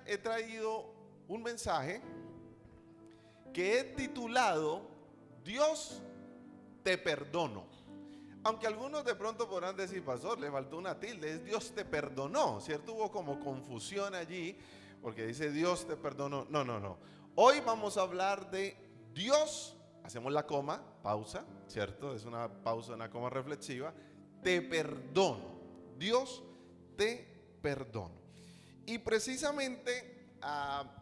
He traído un mensaje que he titulado Dios te perdono. Aunque algunos de pronto podrán decir, pastor, le faltó una tilde, es Dios te perdonó, ¿cierto? Hubo como confusión allí, porque dice Dios te perdonó. No. Hoy vamos a hablar de Dios, hacemos la coma, pausa, ¿cierto? Es una pausa, una coma reflexiva. Te perdono, Dios te perdono. Y precisamente,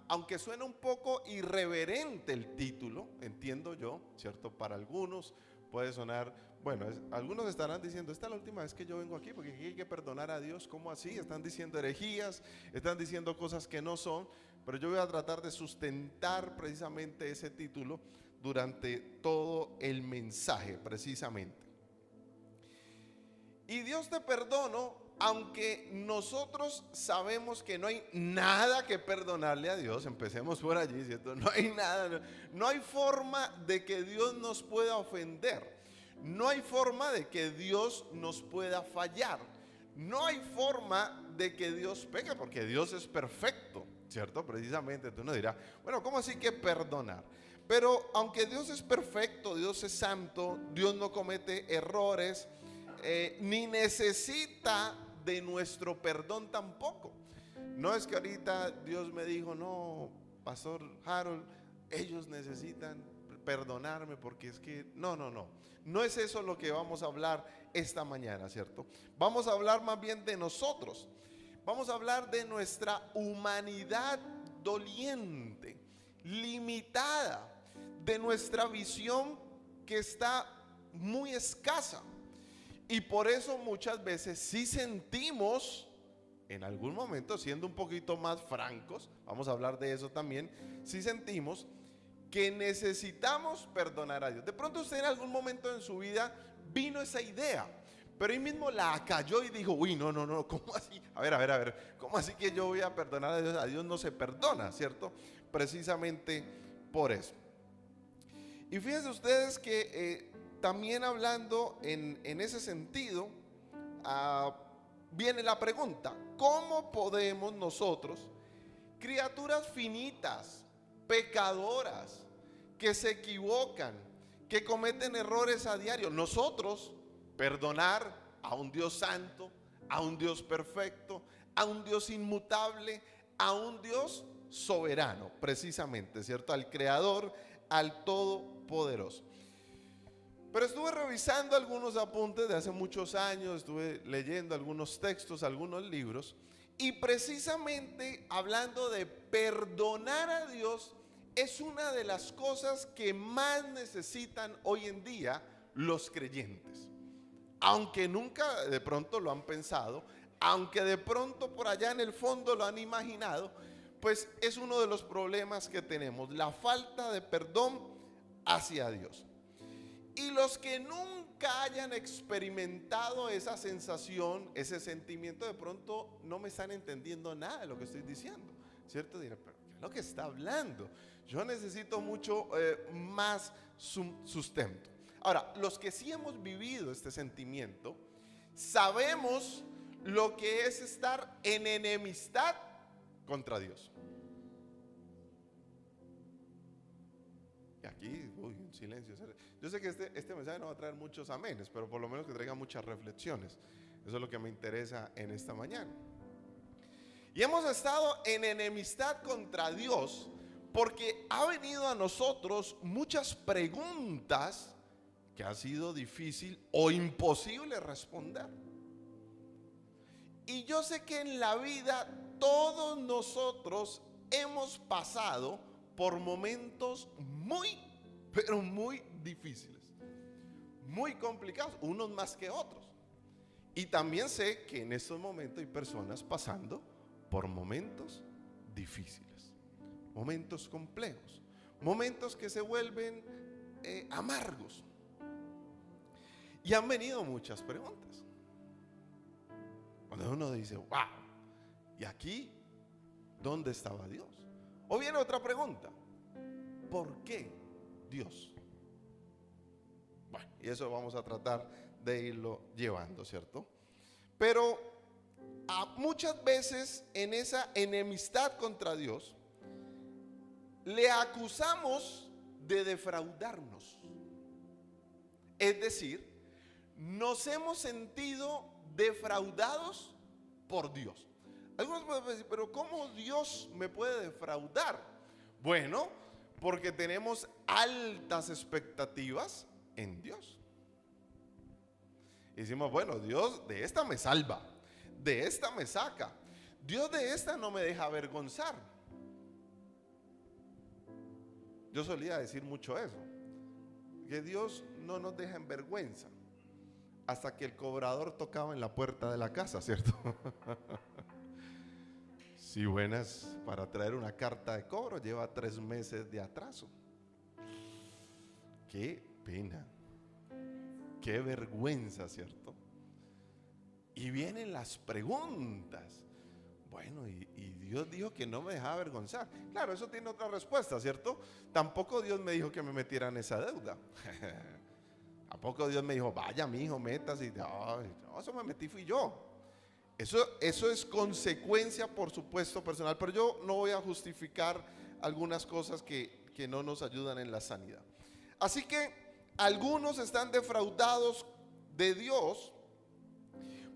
aunque suena un poco irreverente el título, entiendo yo, ¿cierto? Para algunos puede sonar, bueno, algunos estarán diciendo, esta es la última vez que yo vengo aquí, porque aquí hay que perdonar a Dios. ¿Cómo así? Están diciendo herejías, están diciendo cosas que no son, pero yo voy a tratar de sustentar precisamente ese título durante todo el mensaje, precisamente. Y Dios te perdono, aunque nosotros sabemos que no hay nada que perdonarle a Dios. Empecemos por allí, ¿cierto? No hay nada, no hay forma de que Dios nos pueda ofender. No hay forma de que Dios nos pueda fallar. No hay forma de que Dios peque, porque Dios es perfecto, ¿cierto? Precisamente, tú nos dirás, bueno, ¿cómo así que perdonar? Pero aunque Dios es perfecto, Dios es santo, Dios no comete errores, ni necesita de nuestro perdón tampoco. No es que ahorita Dios me dijo, no, Pastor Harold, ellos necesitan perdonarme porque es que, no es eso lo que vamos a hablar esta mañana, ¿cierto? Vamos a hablar más bien de nosotros. Vamos a hablar de nuestra humanidad doliente, limitada, de nuestra visión que está muy escasa. Y por eso muchas veces sí sentimos, en algún momento, siendo un poquito más francos, vamos a hablar de eso también, sí sentimos que necesitamos perdonar a Dios. De pronto usted en algún momento en su vida vino esa idea, pero ahí mismo la acalló y dijo, uy, no, ¿cómo así? A ver, ¿cómo así que yo voy a perdonar a Dios? A Dios no se perdona, ¿cierto? Precisamente por eso. Y fíjense ustedes que también hablando en ese sentido, viene la pregunta, ¿cómo podemos nosotros, criaturas finitas, pecadoras, que se equivocan, que cometen errores a diario, nosotros perdonar a un Dios santo, a un Dios perfecto, a un Dios inmutable, a un Dios soberano, precisamente, ¿cierto? Al Creador, al Todopoderoso? Pero estuve revisando algunos apuntes de hace muchos años, estuve leyendo algunos textos, algunos libros, y precisamente hablando de perdonar a Dios, es una de las cosas que más necesitan hoy en día los creyentes. Aunque nunca de pronto lo han pensado, aunque de pronto por allá en el fondo lo han imaginado, pues es uno de los problemas que tenemos, la falta de perdón hacia Dios. Y los que nunca hayan experimentado esa sensación, ese sentimiento, de pronto no me están entendiendo nada de lo que estoy diciendo, ¿cierto? Dirán, pero ¿qué es lo que está hablando? Yo necesito mucho más sustento. Ahora, los que sí hemos vivido este sentimiento, sabemos lo que es estar en enemistad contra Dios. Y aquí, un silencio. Yo sé que este mensaje no va a traer muchos amenes, pero por lo menos que traiga muchas reflexiones. Eso es lo que me interesa en esta mañana. Y hemos estado en enemistad contra Dios porque ha venido a nosotros muchas preguntas que ha sido difícil o imposible responder. Y yo sé que en la vida todos nosotros hemos pasado por momentos muy, pero muy difíciles, muy complicados, unos más que otros. Y también sé que en estos momentos hay personas pasando por momentos difíciles, momentos complejos, momentos que se vuelven amargos. Y han venido muchas preguntas. Cuando uno dice, wow, ¿y aquí dónde estaba Dios? O viene otra pregunta, ¿por qué Dios? Bueno, y eso vamos a tratar de irlo llevando, ¿cierto? Pero muchas veces en esa enemistad contra Dios, le acusamos de defraudarnos. Es decir, nos hemos sentido defraudados por Dios. Algunos pueden decir, pero ¿cómo Dios me puede defraudar? Bueno, porque tenemos altas expectativas en Dios. Y decimos, bueno, Dios de esta me salva, de esta me saca, Dios de esta no me deja avergonzar. Yo solía decir mucho eso, que Dios no nos deja en vergüenza hasta que el cobrador tocaba en la puerta de la casa, ¿cierto? Si buenas, para traer una carta de cobro lleva 3 meses de atraso. Qué pena, qué vergüenza, ¿cierto? Y vienen las preguntas. Bueno, y Dios dijo que no me dejaba avergonzar. Claro, eso tiene otra respuesta, ¿cierto? Tampoco Dios me dijo que me metiera en esa deuda. Tampoco Dios me dijo, vaya mi hijo, métase. No, eso me metí fui yo. Eso es consecuencia, por supuesto, personal. Pero yo no voy a justificar algunas cosas que no nos ayudan en la sanidad. Así que algunos están defraudados de Dios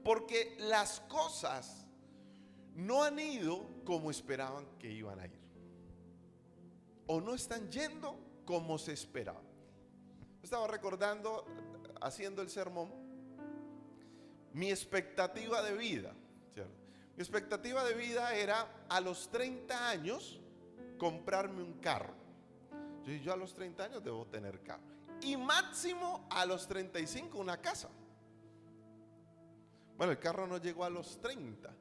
porque las cosas no han ido como esperaban que iban a ir, o no están yendo como se esperaba. Estaba recordando, haciendo el sermón, mi expectativa de vida, ¿cierto? Mi expectativa de vida era a los 30 años comprarme un carro. Yo a los 30 años debo tener carro, y máximo a los 35 una casa. Bueno, el carro no llegó a los 30,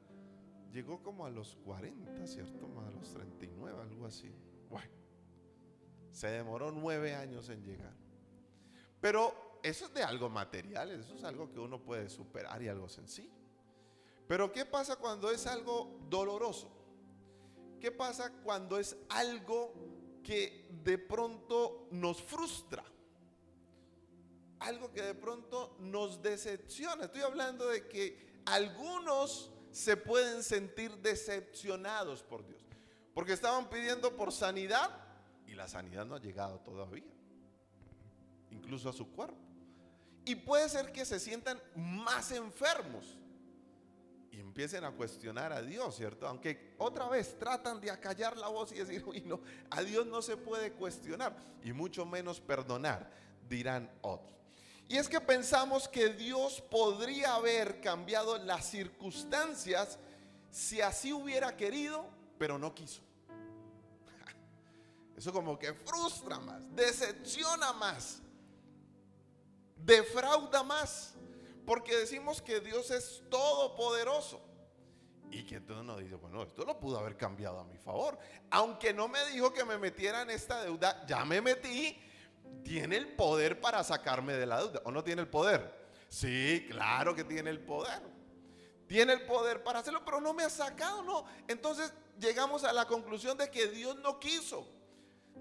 llegó como a los 40, ¿cierto? Más a los 39, algo así. Bueno, se demoró 9 años en llegar. Pero eso es de algo material, eso es algo que uno puede superar y algo sencillo. Pero ¿qué pasa cuando es algo doloroso? ¿Qué pasa cuando es algo que de pronto nos frustra? Algo que de pronto nos decepciona. Estoy hablando de que algunos se pueden sentir decepcionados por Dios, porque estaban pidiendo por sanidad y la sanidad no ha llegado todavía, incluso a su cuerpo. Y puede ser que se sientan más enfermos y empiecen a cuestionar a Dios, ¿cierto? Aunque otra vez tratan de acallar la voz y decir, uy, no, a Dios no se puede cuestionar, y mucho menos perdonar, dirán otros. Y es que pensamos que Dios podría haber cambiado las circunstancias si así hubiera querido, pero no quiso. Eso como que frustra más, decepciona más, defrauda más, porque decimos que Dios es todopoderoso y que entonces nos dice, bueno, esto lo pudo haber cambiado a mi favor, aunque no me dijo que me metiera en esta deuda, ya me metí. Tiene el poder para sacarme de la deuda, ¿o no tiene el poder? Sí, claro que tiene el poder. Tiene el poder para hacerlo, pero no me ha sacado, no. Entonces llegamos a la conclusión de que Dios no quiso,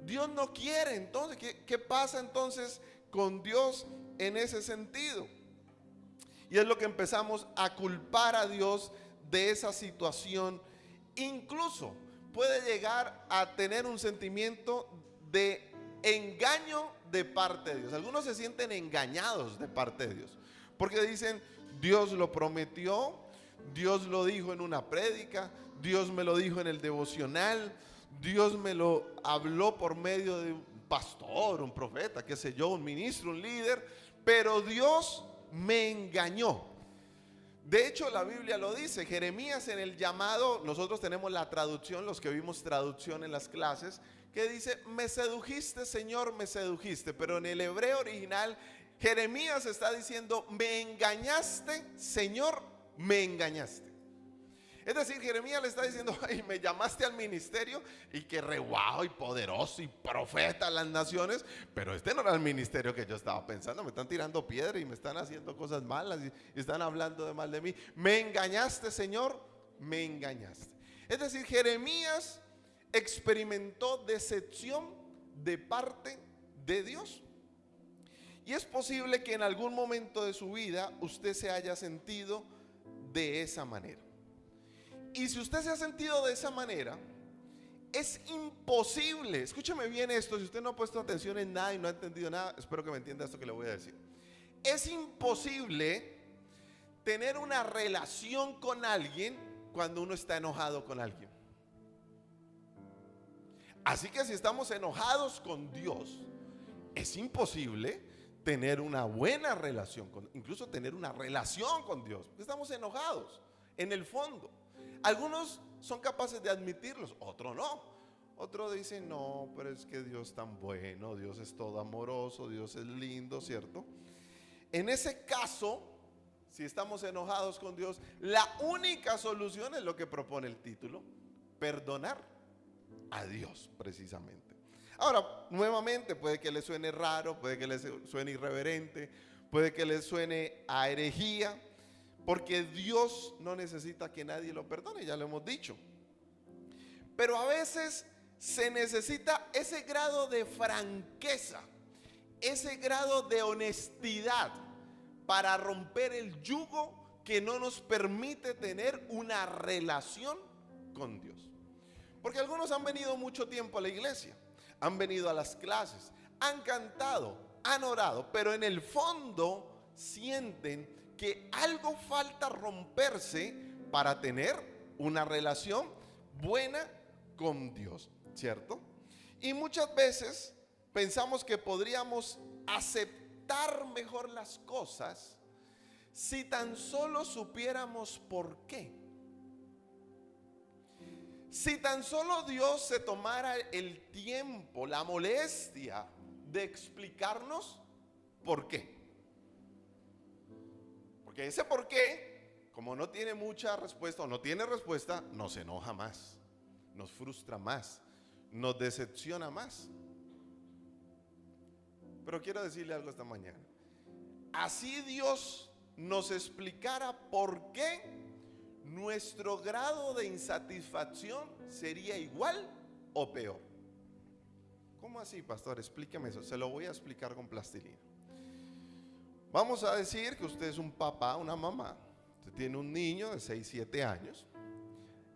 Dios no quiere. Entonces, ¿qué pasa entonces con Dios en ese sentido? Y es lo que empezamos a culpar a Dios de esa situación. Incluso puede llegar a tener un sentimiento de engaño de parte de Dios. Algunos se sienten engañados de parte de Dios, porque dicen, Dios lo prometió, Dios lo dijo en una prédica, Dios me lo dijo en el devocional, Dios me lo habló por medio de un pastor, un profeta, qué sé yo, un ministro, un líder, pero Dios me engañó. De hecho, la Biblia lo dice. Jeremías, en el llamado, nosotros tenemos la traducción, los que vimos traducción en las clases, que dice, me sedujiste, Señor, me sedujiste. Pero en el hebreo original, Jeremías está diciendo, me engañaste, Señor, me engañaste. Es decir, Jeremías le está diciendo, ay, me llamaste al ministerio y que re guau y poderoso y profeta a las naciones, pero este no era el ministerio que yo estaba pensando. Me están tirando piedra y me están haciendo cosas malas y están hablando de mal de mí. Me engañaste, Señor, me engañaste. Es decir, Jeremías experimentó decepción de parte de Dios. Y es posible que en algún momento de su vida usted se haya sentido de esa manera. Y si usted se ha sentido de esa manera, es imposible, escúcheme bien esto, si usted no ha puesto atención en nada y no ha entendido nada, espero que me entienda esto que le voy a decir. Es imposible tener una relación con alguien cuando uno está enojado con alguien. Así que si estamos enojados con Dios, es imposible tener una buena relación, incluso tener una relación con Dios. Estamos enojados en el fondo. Algunos son capaces de admitirlos, otros no. Otros dicen, no, pero es que Dios es tan bueno, Dios es todo amoroso, Dios es lindo, ¿cierto? En ese caso, si estamos enojados con Dios, la única solución es lo que propone el título: perdonar a Dios, precisamente. Ahora, nuevamente, puede que le suene raro, puede que le suene irreverente, puede que le suene a herejía, porque Dios no necesita que nadie lo perdone, ya lo hemos dicho. Pero a veces se necesita ese grado de franqueza, ese grado de honestidad para romper el yugo que no nos permite tener una relación con Dios. Porque algunos han venido mucho tiempo a la iglesia, han venido a las clases, han cantado, han orado, pero en el fondo sienten que algo falta romperse para tener una relación buena con Dios, ¿cierto? Y muchas veces pensamos que podríamos aceptar mejor las cosas si tan solo supiéramos por qué. Si tan solo Dios se tomara el tiempo, la molestia de explicarnos por qué. Porque ese por qué, como no tiene mucha respuesta o no tiene respuesta, nos enoja más, nos frustra más, nos decepciona más. Pero quiero decirle algo esta mañana. Así Dios nos explicara por qué, nuestro grado de insatisfacción sería igual o peor. ¿Cómo así, pastor? Explíqueme eso. Se lo voy a explicar con plastilina. Vamos a decir que usted es un papá, una mamá. Usted tiene un niño de 6, 7 años.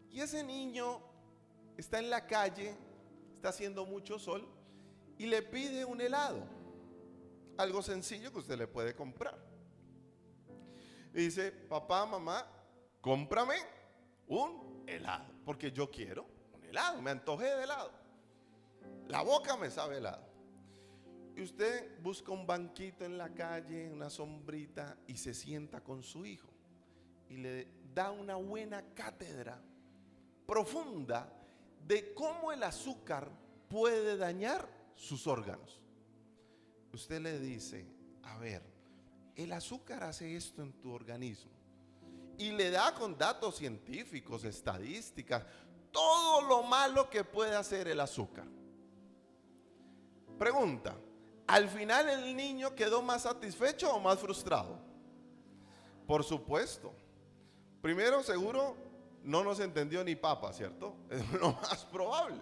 Y ese niño está en la calle, está haciendo mucho sol y le pide un helado. Algo sencillo que usted le puede comprar. Y dice, papá, mamá, cómprame un helado, porque yo quiero un helado, me antojé de helado. La boca me sabe helado. Y usted busca un banquito en la calle, una sombrita, y se sienta con su hijo. Y le da una buena cátedra profunda de cómo el azúcar puede dañar sus órganos. Usted le dice, a ver, el azúcar hace esto en tu organismo. Y le da con datos científicos, estadísticas, todo lo malo que puede hacer el azúcar. Pregunta, ¿al final el niño quedó más satisfecho o más frustrado? Por supuesto. Primero, seguro, no nos entendió ni papa, ¿cierto? Es lo más probable.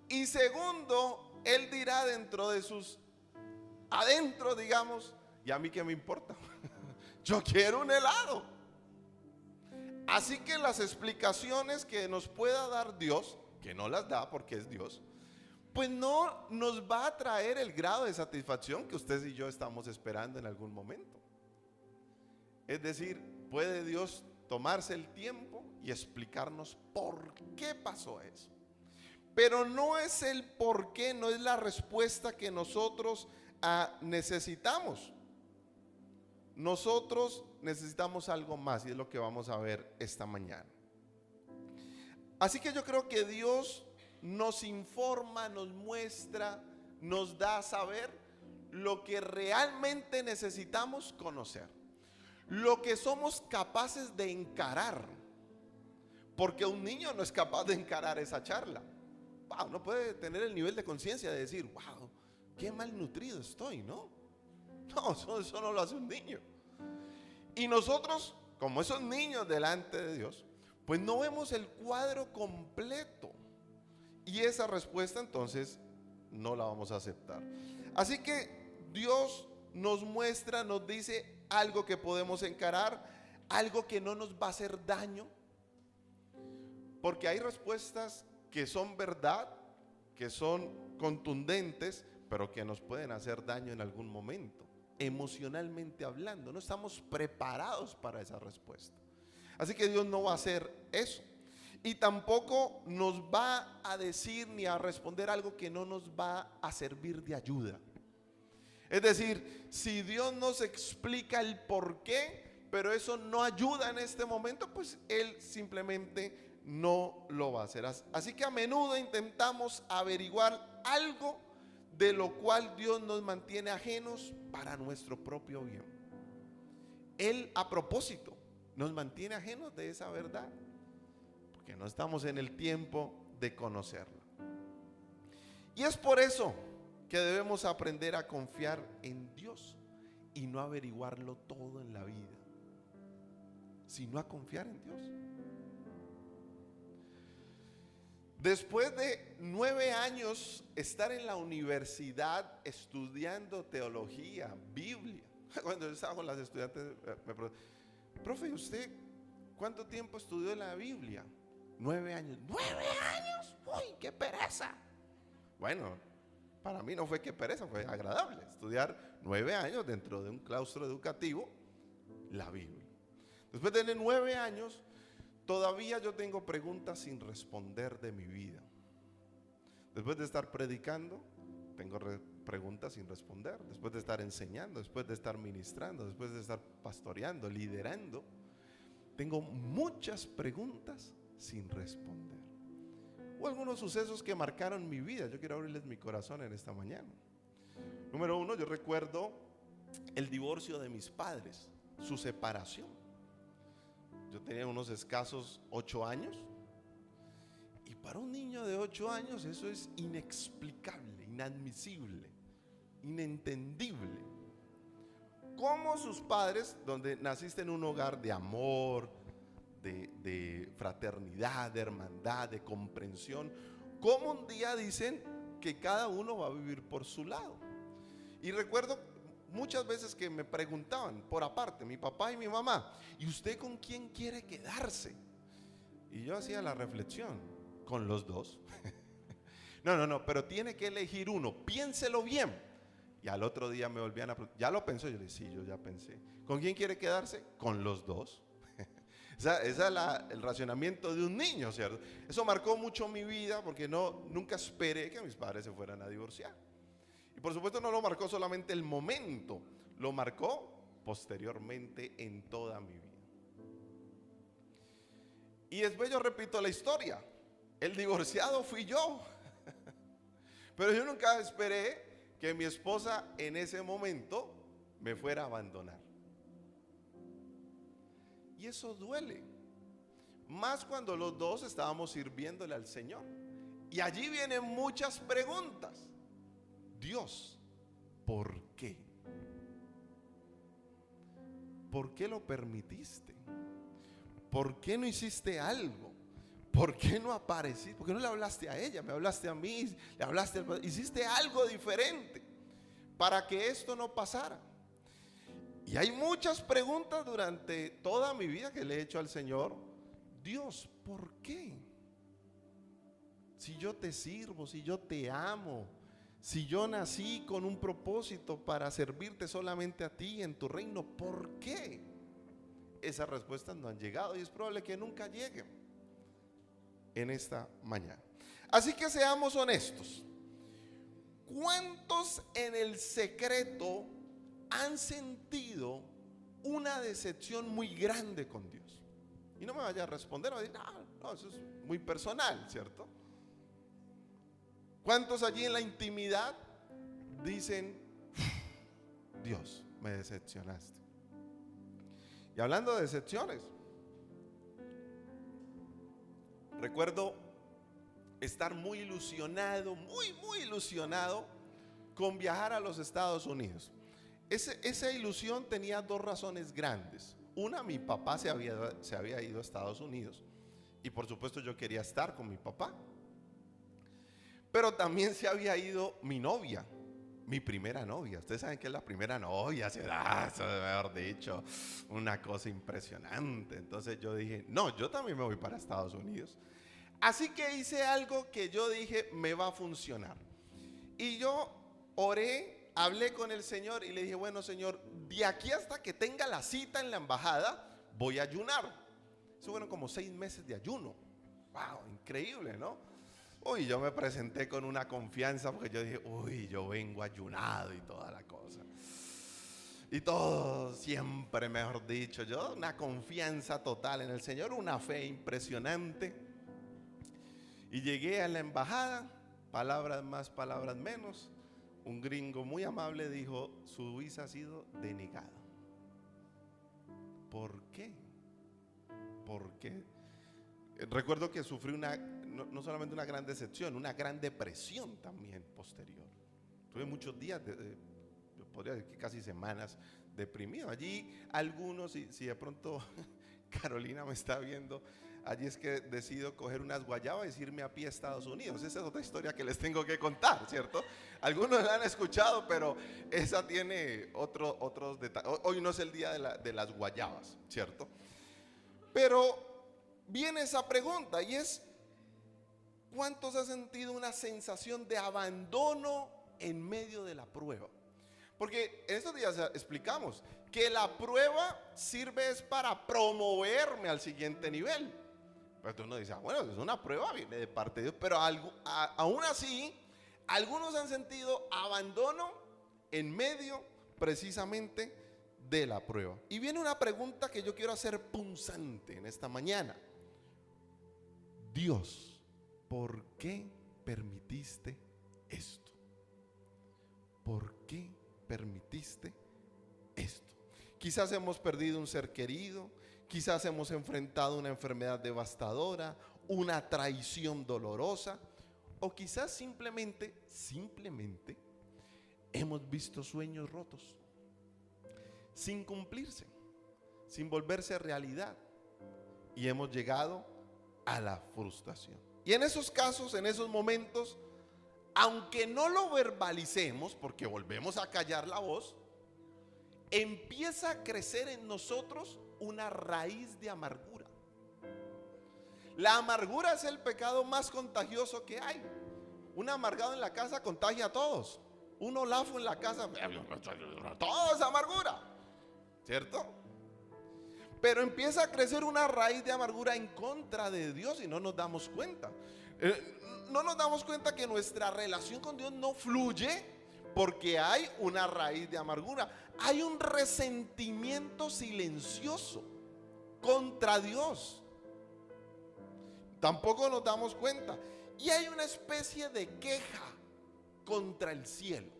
Y segundo, él dirá dentro de sus, adentro, digamos, ¿y a mí qué me importa? Yo quiero un helado. Así que las explicaciones que nos pueda dar Dios, que no las da porque es Dios, pues no nos va a traer el grado de satisfacción que usted y yo estamos esperando en algún momento. Es decir, puede Dios tomarse el tiempo y explicarnos por qué pasó eso. Pero no es el por qué, no es la respuesta que nosotros necesitamos. Nosotros necesitamos algo más y es lo que vamos a ver esta mañana. Así que yo creo que Dios nos informa, nos muestra, nos da a saber lo que realmente necesitamos conocer, lo que somos capaces de encarar, porque un niño no es capaz de encarar esa charla. Wow, no puede tener el nivel de conciencia de decir, wow, qué malnutrido estoy, ¿no? No, eso no lo hace un niño. Y nosotros, como esos niños delante de Dios, pues no vemos el cuadro completo. Y esa respuesta entonces no la vamos a aceptar. Así que Dios nos muestra, nos dice algo que podemos encarar, algo que no nos va a hacer daño. Porque hay respuestas que son verdad, que son contundentes, pero que nos pueden hacer daño en algún momento, emocionalmente hablando. No estamos preparados para esa respuesta. Así que Dios no va a hacer eso. Y tampoco nos va a decir ni a responder algo que no nos va a servir de ayuda. Es decir, si Dios nos explica el por qué, pero eso no ayuda en este momento, pues Él simplemente no lo va a hacer. Así que a menudo intentamos averiguar algo de lo cual Dios nos mantiene ajenos para nuestro propio bien. Él, a propósito, nos mantiene ajenos de esa verdad, porque no estamos en el tiempo de conocerla. Y es por eso que debemos aprender a confiar en Dios y no averiguarlo todo en la vida, sino a confiar en Dios. Después de 9 años estar en la universidad estudiando teología, Biblia, cuando yo estaba con las estudiantes me preguntaban: profe, ¿usted cuánto tiempo estudió la Biblia? 9 años. ¿9 años? ¡Uy, qué pereza! Bueno, para mí no fue que pereza, fue agradable estudiar 9 años dentro de un claustro educativo la Biblia. Después de 9 años, todavía yo tengo preguntas sin responder de mi vida. Después de estar predicando, tengo preguntas sin responder. Después de estar enseñando, después de estar ministrando, después de estar pastoreando, liderando, tengo muchas preguntas sin responder. Hubo algunos sucesos que marcaron mi vida. Yo quiero abrirles mi corazón en esta mañana. Número 1, yo recuerdo el divorcio de mis padres, su separación. Yo tenía unos escasos 8 años. Y para un niño de 8 años eso es inexplicable, inadmisible, inentendible. ¿Cómo sus padres, donde naciste en un hogar de amor, de fraternidad, de hermandad, de comprensión, cómo un día dicen que cada uno va a vivir por su lado? Y recuerdo muchas veces que me preguntaban por aparte, mi papá y mi mamá: ¿y usted con quién quiere quedarse? Y yo hacía la reflexión: con los dos. No, pero tiene que elegir uno, piénselo bien. Y al otro día me volvían a preguntar: ¿ya lo pensó? Yo le dije: sí, yo ya pensé. ¿Con quién quiere quedarse? Con los dos. Ese es el racionamiento de un niño, ¿cierto? Eso marcó mucho mi vida, porque nunca esperé que mis padres se fueran a divorciar. Y por supuesto no lo marcó solamente el momento, lo marcó posteriormente en toda mi vida. Y después yo repito la historia: el divorciado fui yo. Pero yo nunca esperé que mi esposa en ese momento me fuera a abandonar. Y eso duele, más cuando los dos estábamos sirviéndole al Señor. Y allí vienen muchas preguntas. Dios, ¿por qué? ¿Por qué lo permitiste? ¿Por qué no hiciste algo? ¿Por qué no apareciste? ¿Por qué no le hablaste a ella? Me hablaste a mí, le hablaste al... Hiciste algo diferente para que esto no pasara. Y hay muchas preguntas durante toda mi vida que le he hecho al Señor. Dios, ¿por qué? Si yo te sirvo, si yo te amo, si yo nací con un propósito para servirte solamente a ti en tu reino, ¿por qué? Esas respuestas no han llegado y es probable que nunca lleguen en esta mañana. Así que seamos honestos. ¿Cuántos en el secreto han sentido una decepción muy grande con Dios? Y no me vaya a responder, no, eso es muy personal, ¿cierto? ¿Cuántos allí en la intimidad dicen: Dios, me decepcionaste? Y hablando de decepciones, recuerdo estar muy ilusionado, muy ilusionado con viajar a los Estados Unidos. Esa ilusión tenía 2 razones grandes. Una, mi papá se había ido a Estados Unidos y por supuesto yo quería estar con mi papá. Pero también se había ido mi novia, mi primera novia. Ustedes saben que es la primera novia, eso debe haber dicho una cosa impresionante. Entonces yo dije: no, yo también me voy para Estados Unidos. Así que hice algo que yo dije me va a funcionar. Y yo oré, hablé con el Señor y le dije, bueno, Señor, de aquí hasta que tenga la cita en la embajada, voy a ayunar. Eso fueron como 6 meses de ayuno. Wow, increíble, ¿no? Uy, yo me presenté con una confianza porque yo dije, uy, yo vengo ayunado y toda la cosa. Y todo siempre, mejor dicho, yo una confianza total en el Señor, una fe impresionante. Y llegué a la embajada, palabras más, palabras menos. Un gringo muy amable dijo, su visa ha sido denegada. ¿Por qué? ¿Por qué? Recuerdo que sufrí no solamente una gran decepción, una gran depresión también posterior. Tuve muchos días, yo podría decir que casi semanas, deprimido. Allí algunos, si de pronto Carolina me está viendo, allí es que decido coger unas guayabas y irme a pie a Estados Unidos. Esa es otra historia que les tengo que contar, ¿cierto? Algunos la han escuchado, pero esa tiene otros detalles. Hoy no es el día de las guayabas, ¿cierto? Pero viene esa pregunta y es, ¿cuántos han sentido una sensación de abandono en medio de la prueba? Porque en estos días explicamos que la prueba sirve es para promoverme al siguiente nivel. Pero uno dice, bueno, es una prueba, viene de parte de Dios. Pero aún así, algunos han sentido abandono en medio precisamente de la prueba. Y viene una pregunta que yo quiero hacer punzante en esta mañana. Dios, ¿por qué permitiste esto? ¿Por qué permitiste esto? Quizás hemos perdido un ser querido, quizás hemos enfrentado una enfermedad devastadora, una traición dolorosa, o quizás simplemente hemos visto sueños rotos, sin cumplirse, sin volverse realidad, y hemos llegado a la frustración. Y en esos casos, en esos momentos, aunque no lo verbalicemos, porque volvemos a callar la voz, empieza a crecer en nosotros una raíz de amargura. La amargura es el pecado más contagioso que hay. Un amargado en la casa contagia a todos. Un olafo en la casa, todo es amargura, ¿cierto? Pero empieza a crecer una raíz de amargura en contra de Dios y no nos damos cuenta. No nos damos cuenta que nuestra relación con Dios no fluye porque hay una raíz de amargura. Hay un resentimiento silencioso contra Dios. Tampoco nos damos cuenta. Y hay una especie de queja contra el cielo.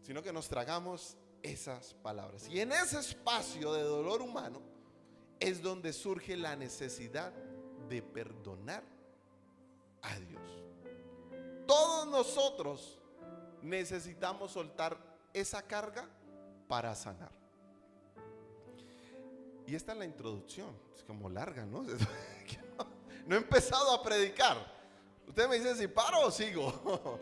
Sino que nos tragamos esas palabras. Y en ese espacio de dolor humano es donde surge la necesidad de perdonar a Dios. Todos nosotros necesitamos soltar esa carga para sanar. Y esta es la introducción. Es como larga, ¿no? No he empezado a predicar. Usted me dice si paro o sigo.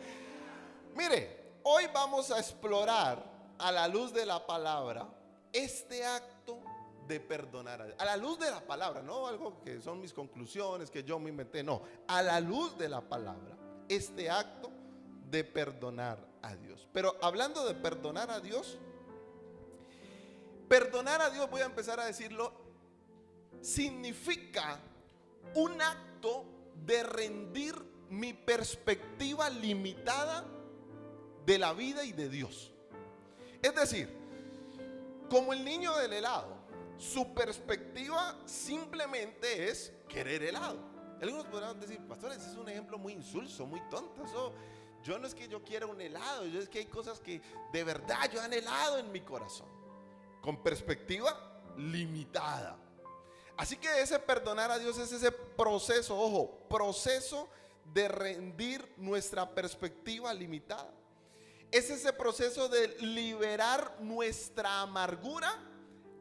Mire, hoy vamos a explorar a la luz de la palabra este acto de perdonar a Dios. A la luz de la palabra, no algo que son mis conclusiones que yo me inventé, no, a la luz de la palabra, este acto de perdonar a Dios. Pero hablando de perdonar a Dios, voy a empezar a decirlo, significa un acto de rendir mi perspectiva limitada de la vida y de Dios. Es decir, como el niño del helado, su perspectiva simplemente es querer helado. Algunos podrán decir, pastores, ese es un ejemplo muy insulso, muy tonto. Yo no es que yo quiera un helado, es que hay cosas que de verdad yo he anhelado en mi corazón. Con perspectiva limitada. Así que ese perdonar a Dios es ese proceso, ojo, proceso de rendir nuestra perspectiva limitada. Es ese proceso de liberar nuestra amargura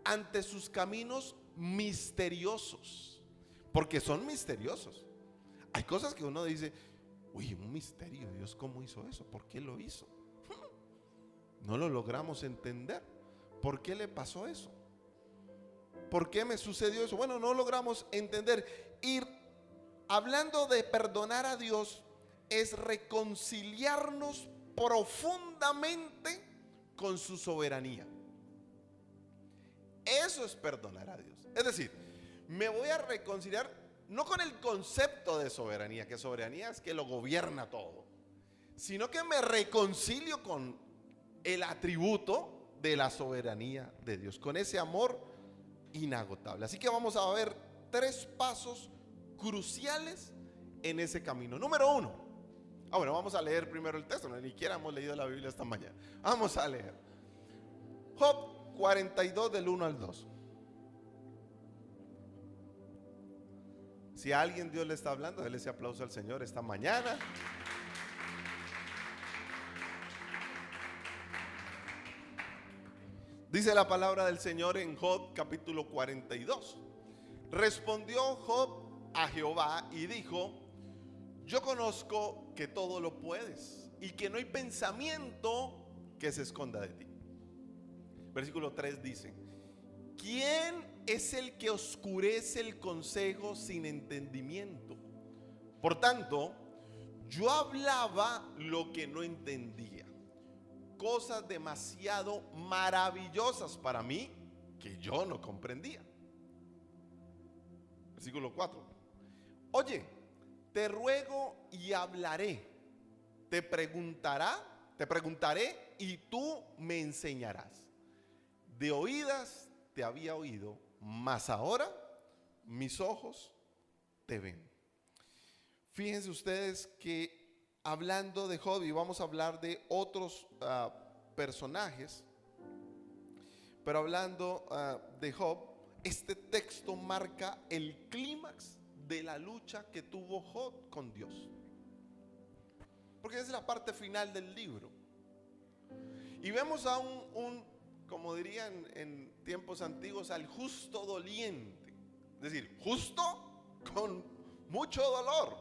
ante sus caminos misteriosos, porque son misteriosos. Hay cosas que uno dice, uy, un misterio, Dios, ¿cómo hizo eso? ¿Por qué lo hizo? No lo logramos entender. ¿Por qué le pasó eso? ¿Por qué me sucedió eso? Bueno, no logramos entender. Y hablando de perdonar a Dios, es reconciliarnos profundamente con su soberanía. Eso es perdonar a Dios. Es decir, me voy a reconciliar no con el concepto de soberanía, que soberanía es que lo gobierna todo, sino que me reconcilio con el atributo de la soberanía de Dios, con ese amor inagotable. Así que vamos a ver 3 pasos cruciales en ese camino. Número 1. Bueno, vamos a leer primero el texto, ni siquiera hemos leído la Biblia esta mañana. Vamos a leer Job 42 del 1 al 2. Si a alguien Dios le está hablando, déle ese aplauso al Señor esta mañana. Dice la palabra del Señor en Job capítulo 42. Respondió Job a Jehová y dijo: yo conozco que todo lo puedes y que no hay pensamiento que se esconda de ti. Versículo 3 dice: ¿quién es el que oscurece el consejo sin entendimiento? Por tanto, yo hablaba lo que no entendía, cosas demasiado maravillosas para mí que yo no comprendía. Versículo 4. Oye, te ruego y hablaré, te preguntaré y tú me enseñarás. De oídas te había oído, mas ahora mis ojos te ven. Fíjense ustedes que hablando de Job, y vamos a hablar de otros personajes, pero hablando de Job, este texto marca el clímax de la lucha que tuvo Job con Dios, porque es la parte final del libro. Y vemos a como dirían en tiempos antiguos, al justo doliente. Es decir, justo con mucho dolor,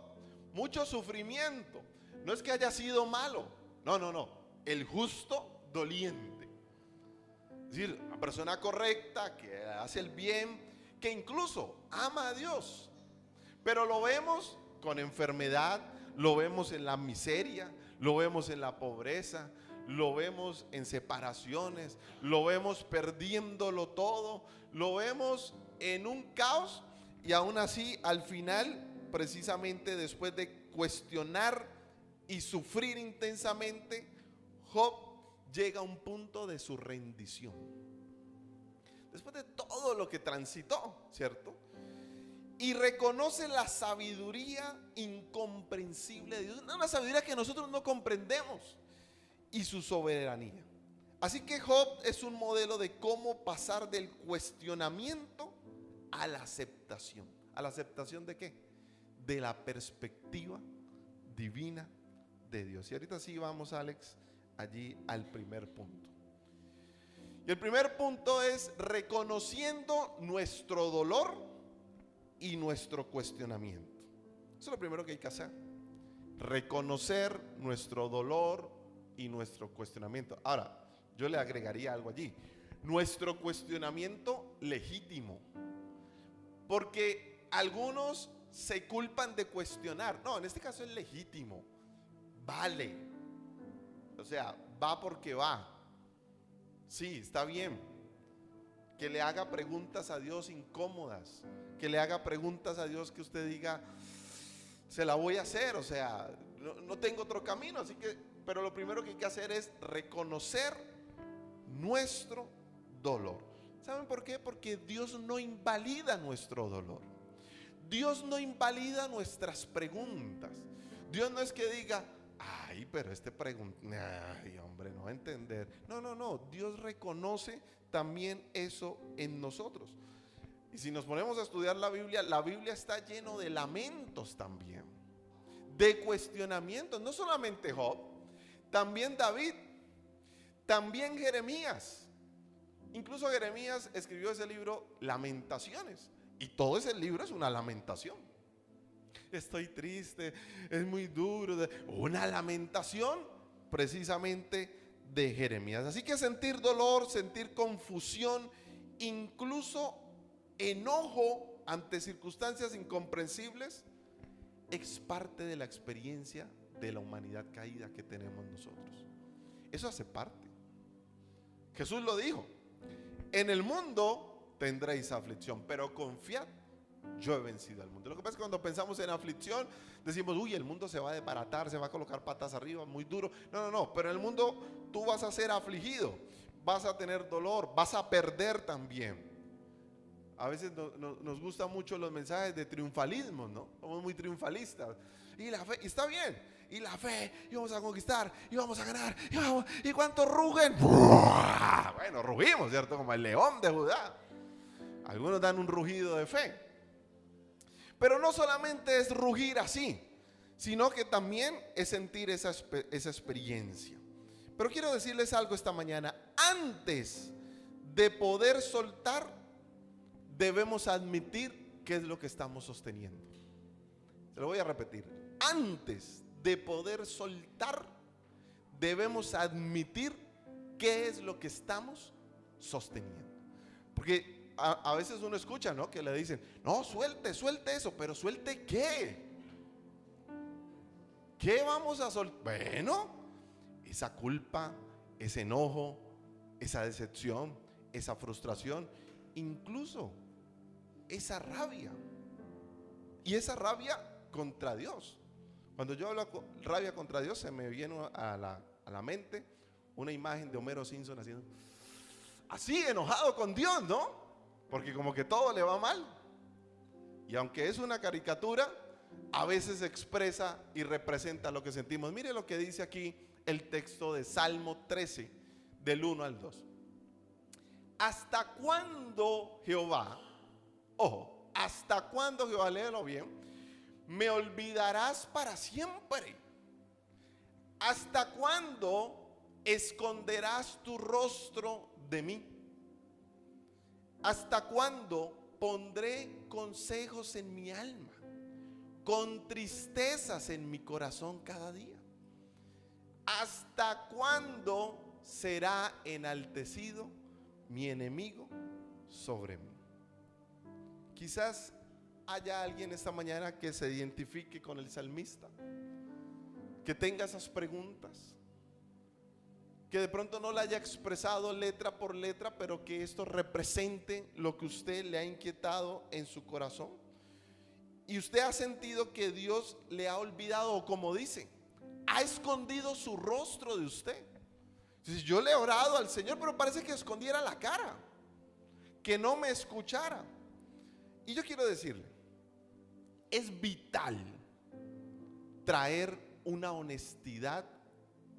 mucho sufrimiento. No es que haya sido malo, no. El justo doliente. Es decir, una persona correcta que hace el bien, que incluso ama a Dios. Pero lo vemos con enfermedad, lo vemos en la miseria, lo vemos en la pobreza, lo vemos en separaciones, lo vemos perdiéndolo todo, lo vemos en un caos. Y aún así, al final, precisamente después de cuestionar y sufrir intensamente, Job llega a un punto de su rendición. Después de todo lo que transitó, ¿cierto? Y reconoce la sabiduría incomprensible de Dios, una sabiduría que nosotros no comprendemos, y su soberanía. Así que Job es un modelo de cómo pasar del cuestionamiento a la aceptación. ¿A la aceptación de qué? De la perspectiva divina de Dios. Y ahorita sí vamos, Alex, allí al primer punto. Y el primer punto es reconociendo nuestro dolor y nuestro cuestionamiento. Eso es lo primero que hay que hacer. Reconocer nuestro dolor y nuestro cuestionamiento. Ahora, yo le agregaría algo allí. Nuestro cuestionamiento legítimo. Porque algunos se culpan de cuestionar. No, en este caso es legítimo. Vale. O sea, va porque va. Sí, está bien. Que le haga preguntas a Dios incómodas. Que le haga preguntas a Dios que usted diga, se la voy a hacer. O sea, no tengo otro camino. Así que, pero lo primero que hay que hacer es reconocer nuestro dolor. ¿Saben por qué? Porque Dios no invalida nuestro dolor. Dios no invalida nuestras preguntas. Dios no es que diga, ay, pero ay, hombre, no va a entender. No. Dios reconoce también eso en nosotros. Y si nos ponemos a estudiar la Biblia está lleno de lamentos también, de cuestionamientos. No solamente Job, también David, también Jeremías. Incluso Jeremías escribió ese libro Lamentaciones, y todo ese libro es una lamentación. Estoy triste, es muy duro. Una lamentación precisamente de Jeremías. Así que sentir dolor, sentir confusión, incluso enojo ante circunstancias incomprensibles, es parte de la experiencia de la humanidad caída que tenemos nosotros. Eso hace parte. Jesús lo dijo: en el mundo tendréis aflicción, pero confiad, yo he vencido al mundo. Lo que pasa es que cuando pensamos en aflicción decimos: uy, el mundo se va a desbaratar, se va a colocar patas arriba, muy duro. No, pero en el mundo tú vas a ser afligido, vas a tener dolor, vas a perder también. A veces nos gustan mucho los mensajes de triunfalismo, ¿no? Somos muy triunfalistas. Y la fe, y está bien, y la fe, y vamos a conquistar, y vamos a ganar, y ¿cuántos rugen? Bueno, rugimos, ¿cierto? Como el león de Judá. Algunos dan un rugido de fe. Pero no solamente es rugir así, sino que también es sentir esa experiencia. Pero quiero decirles algo esta mañana: antes de poder soltar, debemos admitir qué es lo que estamos sosteniendo. Se lo voy a repetir: antes de poder soltar, debemos admitir qué es lo que estamos sosteniendo. Porque a veces uno escucha, ¿no?, que le dicen: no, suelte eso. Pero ¿suelte qué? ¿Qué vamos a soltar? Bueno, esa culpa, ese enojo, esa decepción, esa frustración, incluso esa rabia. Y esa rabia contra Dios. Cuando yo hablo rabia contra Dios, se me viene a la mente una imagen de Homero Simpson haciendo así, enojado con Dios, ¿no? Porque como que todo le va mal. Y aunque es una caricatura, a veces expresa y representa lo que sentimos. Mire lo que dice aquí el texto de Salmo 13, del 1 al 2. ¿Hasta cuándo, Jehová? Ojo, ¿hasta cuándo, Jehová? Léelo bien. ¿Me olvidarás para siempre? ¿Hasta cuándo esconderás tu rostro de mí? ¿Hasta cuándo pondré consejos en mi alma, con tristezas en mi corazón cada día? ¿Hasta cuándo será enaltecido mi enemigo sobre mí? Quizás haya alguien esta mañana que se identifique con el salmista, que tenga esas preguntas, que de pronto no la haya expresado letra por letra, pero que esto represente lo que usted le ha inquietado en su corazón. Y usted ha sentido que Dios le ha olvidado, o como dice, ha escondido su rostro de usted. Entonces, yo le he orado al Señor, pero parece que escondiera la cara, que no me escuchara. Y yo quiero decirle, es vital traer una honestidad,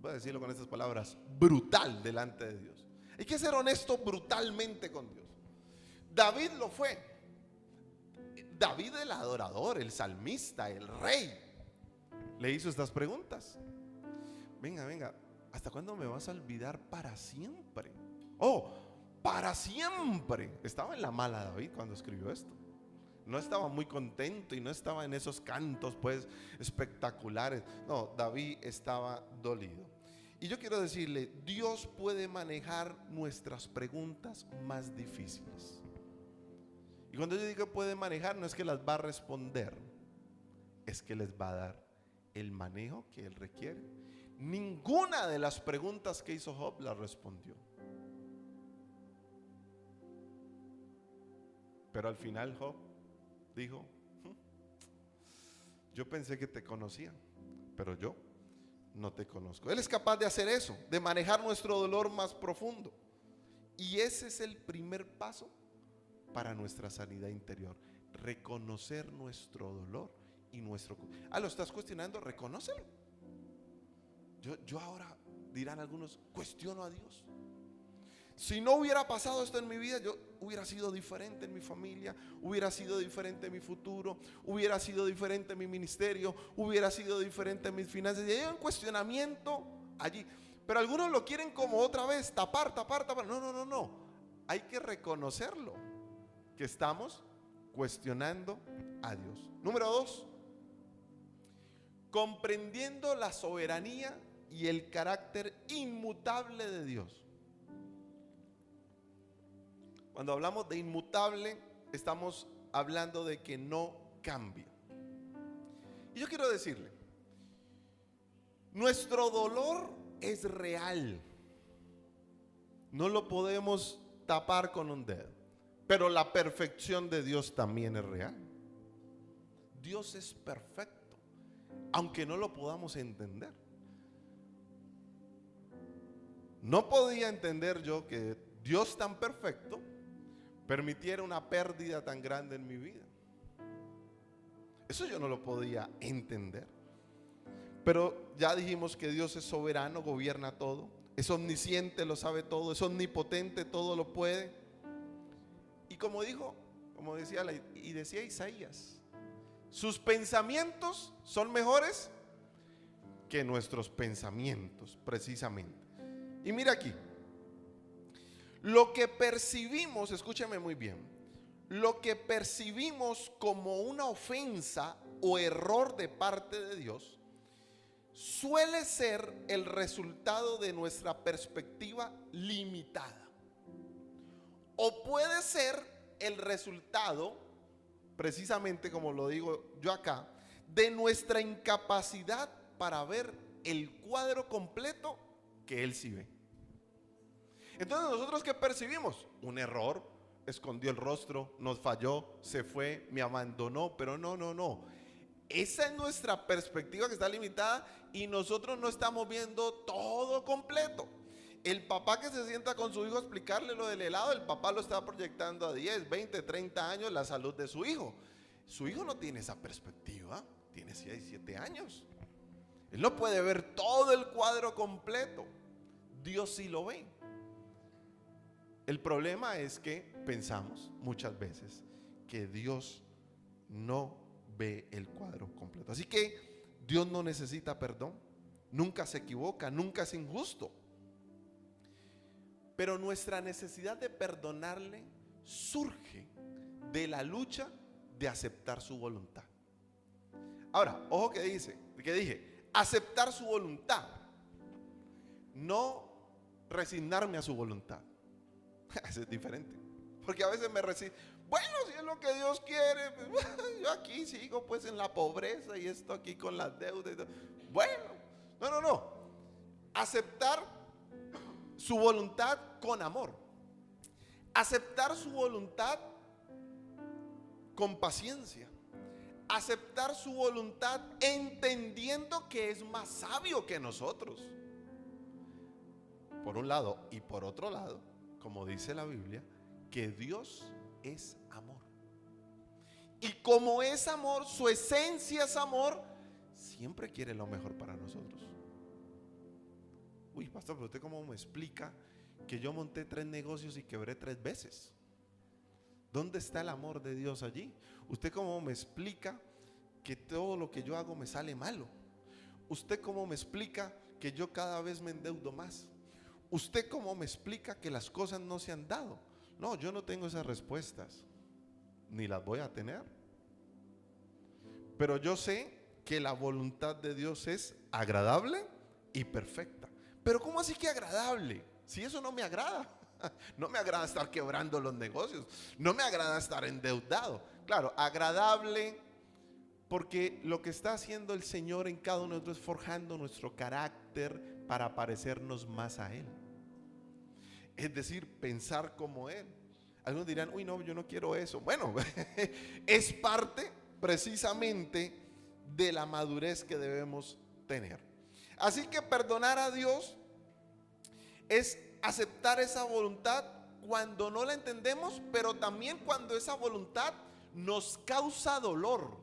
voy a decirlo con estas palabras, brutal delante de Dios. Hay que ser honesto brutalmente con Dios. David lo fue. David, el adorador, el salmista, el rey, le hizo estas preguntas. Venga, ¿hasta cuándo me vas a olvidar para siempre? Oh, para siempre. Estaba en la mala David cuando escribió esto. No estaba muy contento y no estaba en esos cantos pues espectaculares. No, David estaba dolido. Y yo quiero decirle, Dios puede manejar nuestras preguntas más difíciles. Y cuando yo digo puede manejar, no es que las va a responder, es que les va a dar el manejo que Él requiere. Ninguna de las preguntas que hizo Job las respondió. Pero al final Job dijo: yo pensé que te conocía, pero yo no te conozco. Él es capaz de hacer eso, de manejar nuestro dolor más profundo. Y ese es el primer paso para nuestra sanidad interior: reconocer nuestro dolor y nuestro... ¿lo estás cuestionando? Reconócelo. Yo ahora, dirán algunos, cuestiono a Dios. Si no hubiera pasado esto en mi vida, yo hubiera sido diferente en mi familia, hubiera sido diferente en mi futuro, hubiera sido diferente en mi ministerio, hubiera sido diferente en mis finanzas. Y hay un cuestionamiento allí. Pero algunos lo quieren como otra vez, tapar. No. Hay que reconocerlo, que estamos cuestionando a Dios. Número 2, comprendiendo la soberanía y el carácter inmutable de Dios. Cuando hablamos de inmutable, estamos hablando de que no cambia. Y yo quiero decirle, nuestro dolor es real. No lo podemos tapar con un dedo. Pero la perfección de Dios también es real. Dios es perfecto, aunque no lo podamos entender. No podía entender yo que Dios tan perfecto permitiera una pérdida tan grande en mi vida. Eso yo no lo podía entender. Pero ya dijimos que Dios es soberano, gobierna todo, es omnisciente, lo sabe todo, es omnipotente, todo lo puede. Y como decía Isaías, sus pensamientos son mejores que nuestros pensamientos, precisamente. Y mira aquí, lo que percibimos, escúchame muy bien, lo que percibimos como una ofensa o error de parte de Dios suele ser el resultado de nuestra perspectiva limitada, o puede ser el resultado, precisamente como lo digo yo acá, de nuestra incapacidad para ver el cuadro completo que Él sí ve. Entonces, ¿nosotros qué percibimos? Un error, escondió el rostro, nos falló, se fue, me abandonó. Pero no. Esa es nuestra perspectiva que está limitada y nosotros no estamos viendo todo completo. El papá que se sienta con su hijo a explicarle lo del helado, el papá lo está proyectando a 10, 20, 30 años la salud de su hijo. Su hijo no tiene esa perspectiva, tiene 6, 7 años. Él no puede ver todo el cuadro completo. Dios sí lo ve. El problema es que pensamos muchas veces que Dios no ve el cuadro completo. Así que Dios no necesita perdón, nunca se equivoca, nunca es injusto. Pero nuestra necesidad de perdonarle surge de la lucha de aceptar su voluntad. Ahora, ojo que dije, aceptar su voluntad, no resignarme a su voluntad. Eso es diferente. Porque a veces me resigno. Bueno, si es lo que Dios quiere, pues, yo aquí sigo pues en la pobreza y esto aquí con las deudas. Bueno, no. Aceptar su voluntad con amor. Aceptar su voluntad con paciencia. Aceptar su voluntad entendiendo que es más sabio que nosotros. Por un lado, y por otro lado, como dice la Biblia, que Dios es amor. Y como es amor, su esencia es amor, siempre quiere lo mejor para nosotros. Uy, pastor, pero usted cómo me explica que yo monté 3 negocios y quebré 3 veces. ¿Dónde está el amor de Dios allí? ¿Usted cómo me explica que todo lo que yo hago me sale malo? ¿Usted cómo me explica que yo cada vez me endeudo más? ¿Usted cómo me explica que las cosas no se han dado? No, yo no tengo esas respuestas, ni las voy a tener. Pero yo sé que la voluntad de Dios es agradable y perfecta. Pero ¿cómo así que agradable? Si eso no me agrada. No me agrada estar quebrando los negocios. No me agrada estar endeudado. Claro, agradable porque lo que está haciendo el Señor en cada uno de nosotros es forjando nuestro carácter para parecernos más a Él. Es decir, pensar como Él. Algunos dirán, uy, no, yo no quiero eso. Bueno, es parte precisamente de la madurez que debemos tener. Así que perdonar a Dios es aceptar esa voluntad cuando no la entendemos, pero también cuando esa voluntad nos causa dolor.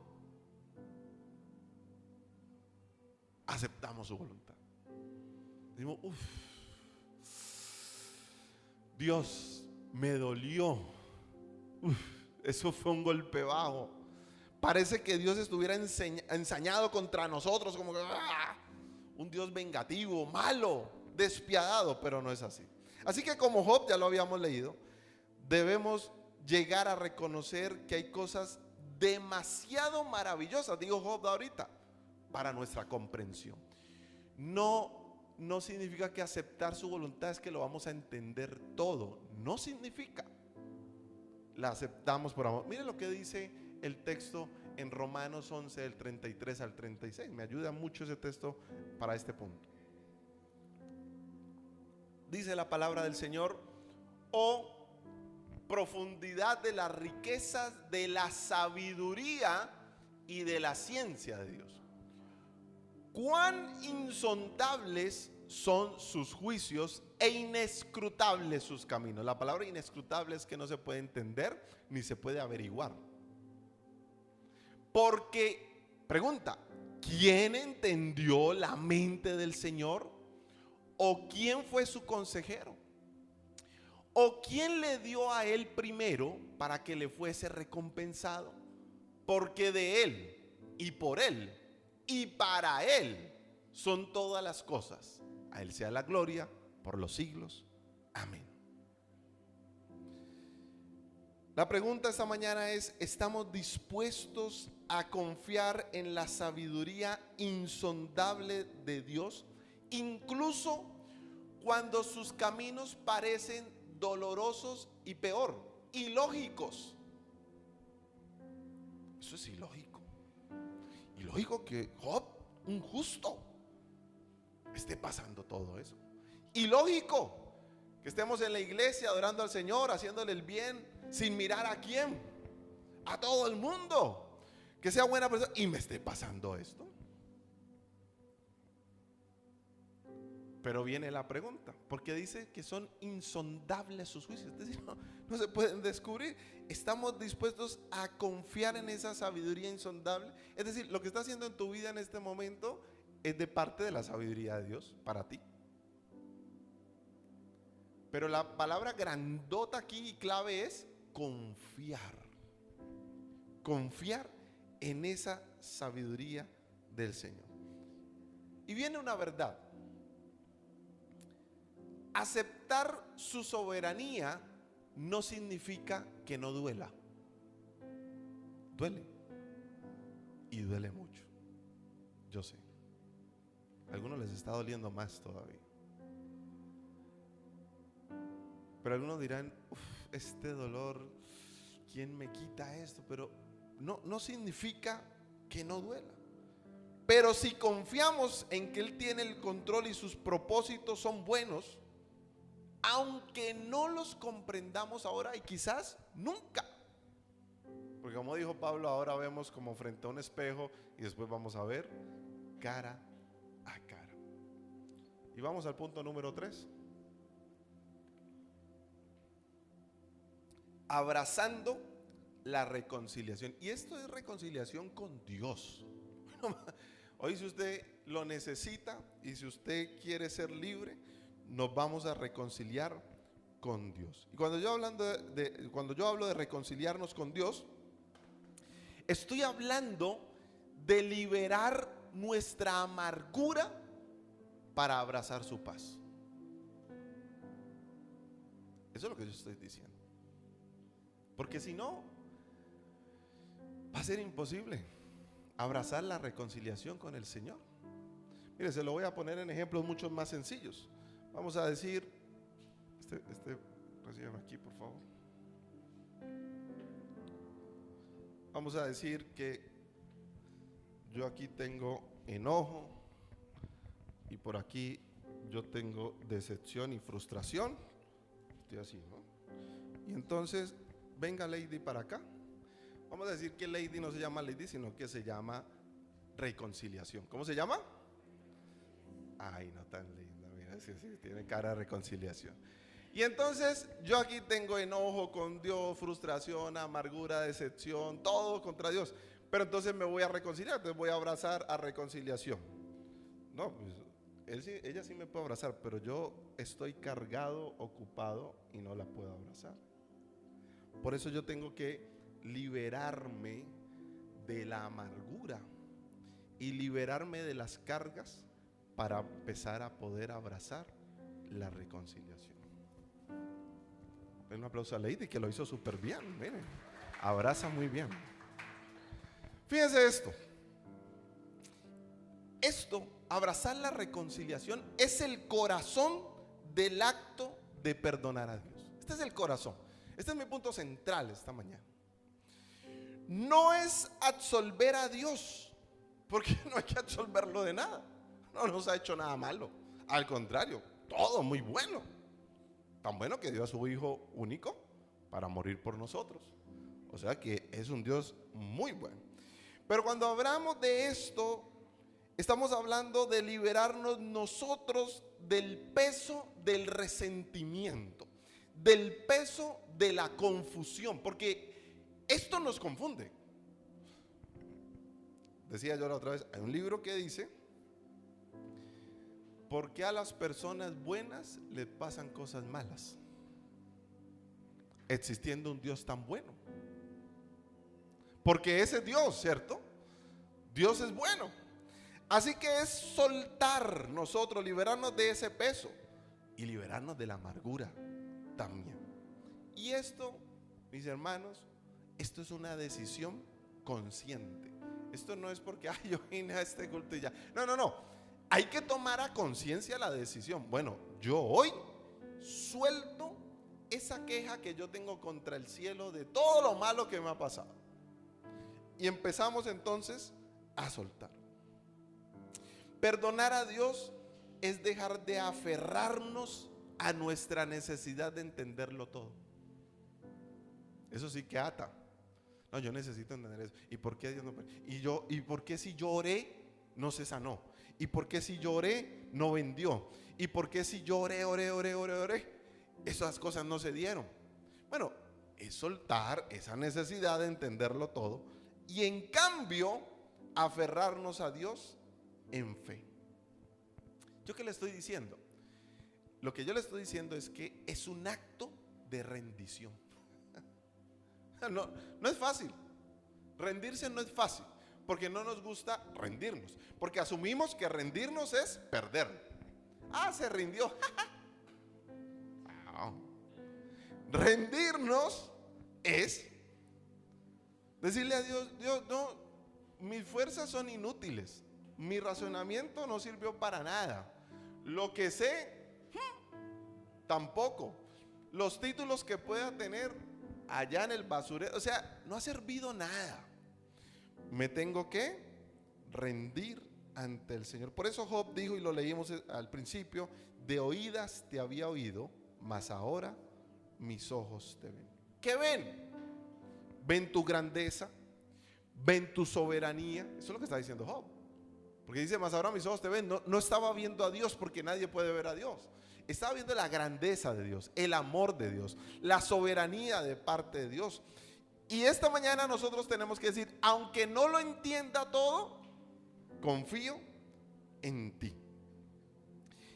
Aceptamos su voluntad. Decimos, Dios, me dolió. Eso fue un golpe bajo. Parece que Dios estuviera ensañado contra nosotros, como que un Dios vengativo, malo, despiadado, pero no es así. Así que como Job, ya lo habíamos leído, debemos llegar a reconocer que hay cosas demasiado maravillosas, digo Job ahorita, para nuestra comprensión. No significa que aceptar su voluntad es que lo vamos a entender todo. No significa. la aceptamos por amor. Mire lo que dice el texto en Romanos 11 del 33 al 36. Me ayuda mucho ese texto para este punto. Dice la palabra del Señor: oh profundidad de las riquezas de la sabiduría y de la ciencia de Dios. Cuán insondables son sus juicios e inescrutables sus caminos. La palabra inescrutable es que no se puede entender ni se puede averiguar. Porque, pregunta, ¿quién entendió la mente del Señor? ¿O quién fue su consejero? ¿O quién le dio a él primero para que le fuese recompensado? Porque de él y por él y para él son todas las cosas. A él sea la gloria por los siglos. Amén. La pregunta esta mañana es: ¿estamos dispuestos a confiar en la sabiduría insondable de Dios, incluso cuando sus caminos parecen dolorosos y peor, ilógicos? Eso es ilógico. Ilógico que Job, un justo, esté pasando todo eso. Ilógico que estemos en la iglesia adorando al Señor, haciéndole el bien, sin mirar a quién, a todo el mundo, que sea buena persona, y me esté pasando esto. Pero viene la pregunta, porque dice que son insondables sus juicios, es decir, no se pueden descubrir. ¿Estamos dispuestos a confiar en esa sabiduría insondable? Es decir, lo que está haciendo en tu vida en este momento es de parte de la sabiduría de Dios para ti. Pero la palabra grandota aquí y clave es confiar. Confiar en esa sabiduría del Señor. Y viene una verdad. Aceptar su soberanía no significa que no duela. Duele. Y duele mucho. Yo sé. A algunos les está doliendo más todavía. Pero algunos dirán: este dolor, ¿quién me quita esto? Pero no significa que no duela. Pero si confiamos en que Él tiene el control y sus propósitos son buenos, aunque no los comprendamos ahora y quizás nunca. Porque como dijo Pablo, ahora vemos como frente a un espejo y después vamos a ver cara a cara. Y vamos al punto número 3. Abrazando la reconciliación. Y esto es reconciliación con Dios. Hoy, si usted lo necesita y si usted quiere ser libre, nos vamos a reconciliar con Dios. Y cuando yo hablo de reconciliarnos con Dios, estoy hablando de liberar nuestra amargura para abrazar su paz. Eso es lo que yo estoy diciendo. Porque si no, va a ser imposible abrazar la reconciliación con el Señor. Mire, se lo voy a poner en ejemplos mucho más sencillos. Vamos a decir, recíbeme aquí, por favor. Vamos a decir que yo aquí tengo enojo y por aquí yo tengo decepción y frustración. Estoy así, ¿no? Y entonces venga Lady para acá. Vamos a decir que Lady no se llama Lady, sino que se llama reconciliación. ¿Cómo se llama? Ay, no tan linda, mira, sí, tiene cara de reconciliación. Y entonces yo aquí tengo enojo con Dios, frustración, amargura, decepción, todo contra Dios. Pero entonces me voy a reconciliar, entonces voy a abrazar a reconciliación. No, pues ella sí me puede abrazar, pero yo estoy cargado, ocupado y no la puedo abrazar. Por eso yo tengo que liberarme de la amargura y liberarme de las cargas para empezar a poder abrazar la reconciliación. Un aplauso a Lady, que lo hizo súper bien. Miren, abraza muy bien. Fíjense esto, abrazar la reconciliación, es el corazón del acto de perdonar a Dios. Este es el corazón. Este es mi punto central esta mañana. No es absolver a Dios, porque no hay que absolverlo de nada. No nos ha hecho nada malo. Al contrario, todo muy bueno. Tan bueno que dio a su Hijo único para morir por nosotros. O sea que es un Dios muy bueno. Pero cuando hablamos de esto, estamos hablando de liberarnos nosotros del peso del resentimiento, del peso de la confusión, porque esto nos confunde. Decía yo la otra vez, hay un libro que dice: ¿por qué a las personas buenas les pasan cosas malas? Existiendo un Dios tan bueno. Porque ese Dios, ¿cierto? Dios es bueno. Así que es soltar nosotros, liberarnos de ese peso y liberarnos de la amargura también. Y esto, mis hermanos, esto es una decisión consciente. Esto no es porque yo vine a este culto y ya. No. Hay que tomar a conciencia la decisión. Bueno, yo hoy suelto esa queja que yo tengo contra el cielo de todo lo malo que me ha pasado. Y empezamos entonces a soltar. Perdonar a Dios es dejar de aferrarnos a nuestra necesidad de entenderlo todo. Eso sí que ata. No, yo necesito entender eso. ¿Y por qué Dios no? ¿Y por qué si yo oré no se sanó? ¿Y por qué si yo oré no vendió? ¿Y por qué si yo oré, esas cosas no se dieron? Bueno, es soltar esa necesidad de entenderlo todo y en cambio aferrarnos a Dios en fe. ¿Yo qué le estoy diciendo? Lo que yo le estoy diciendo es que es un acto de rendición. No es fácil. Rendirse no es fácil, porque no nos gusta rendirnos, porque asumimos que rendirnos es perder. Se rindió. No. Rendirnos es decirle a Dios: Dios, no, mis fuerzas son inútiles, mi razonamiento no sirvió para nada, lo que sé tampoco, los títulos que pueda tener allá en el basurero, o sea, no ha servido nada. Me tengo que rendir ante el Señor. Por eso Job dijo, y lo leímos al principio: de oídas te había oído, mas ahora mis ojos te ven. ¿Qué ven? Ven tu grandeza, ven tu soberanía. Eso es lo que está diciendo Job. Porque dice: mas ahora mis ojos te ven. No estaba viendo a Dios, porque nadie puede ver a Dios. Estaba viendo la grandeza de Dios, el amor de Dios, la soberanía de parte de Dios. Y esta mañana nosotros tenemos que decir: aunque no lo entienda todo, confío en ti.